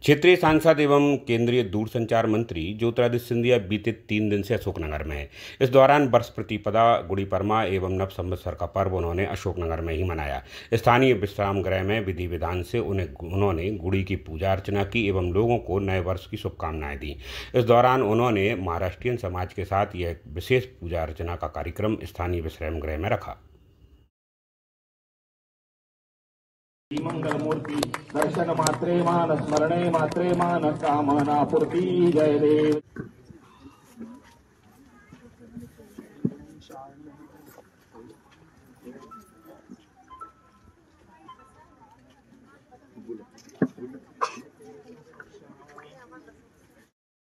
क्षेत्रीय सांसद एवं केंद्रीय दूरसंचार मंत्री ज्योतिरादित्य सिंधिया बीते 3 दिन से अशोकनगर में हैं। इस दौरान वर्ष प्रतिपदा, गुड़ी पड़वा एवं नव संवत्सर का पर्व उन्होंने अशोकनगर में ही मनाया। स्थानीय विश्राम गृह में विधि विधान से उन्होंने गुड़ी की पूजा अर्चना की एवं लोगों को नए वर्ष की शुभकामनाएं दी। इस दौरान उन्होंने महाराष्ट्रीयन समाज के साथ यह विशेष पूजा अर्चना का कार्यक्रम स्थानीय विश्राम गृह में रखा। मंगलमूर्ति दर्शन मात्रे मान स्मरणे मात्रे मान कामना पूर्ति। जय देव।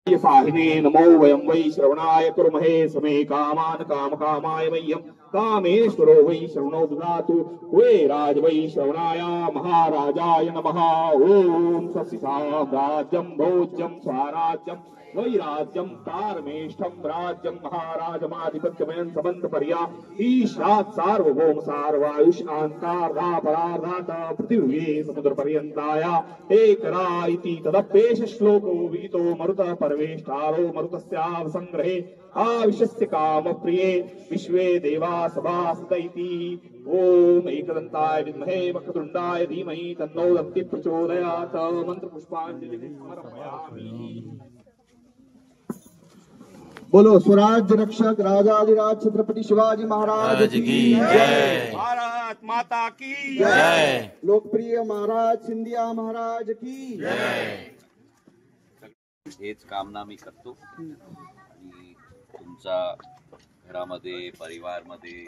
साहिने नमो वयं वै श्रवणाय कुर्महे समे कामान काम कामाय मह्यं कामेश्वरो वै श्रवणो ददातु। वे राज वै श्रवणाय महाराजाय नमः। ओम स्वस्तिसां राज्यं भोज्यं स्वराज्यं वैराज्यं तारमेष्ठं राज्यं महाराजमाधिपत्यमयं समन्तपर्या ईशात् सार्वभौम सार्वायुष अंतार्धा परार्धात पृथिवी समुद्र पर्यन्ताय एकरा इति तदप्येष श्लोको विहितो मरुतः परमेष्ठारो मरुतस्याव संग्रहे आविशस्य काम प्रिये विश्वे देवा सभासत इति। ओम एकदन्ताय विद्महे वक्रतुण्डाय धीमहि तन्नो दन्ति प्रचोदयात्। मंत्र पुष्पांजलि समर्पयामि। बोलो स्वराज्य रक्षक राजाधिराज छत्रपति शिवाजी महाराज की जय। भारत माता की जय। लोकप्रिय महाराज सिंधिया महाराज की जय। हेच कामना मी करतो आणि तुमचा घरामध्ये, परिवारमध्ये,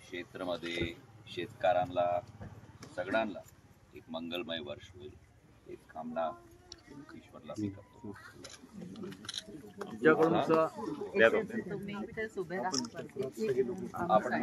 क्षेत्रामध्ये शेतकऱ्यांना सगळ्यांना एक मंगलमय वर्ष होईल हेच कामना ईश्वरला मी करतो। आपण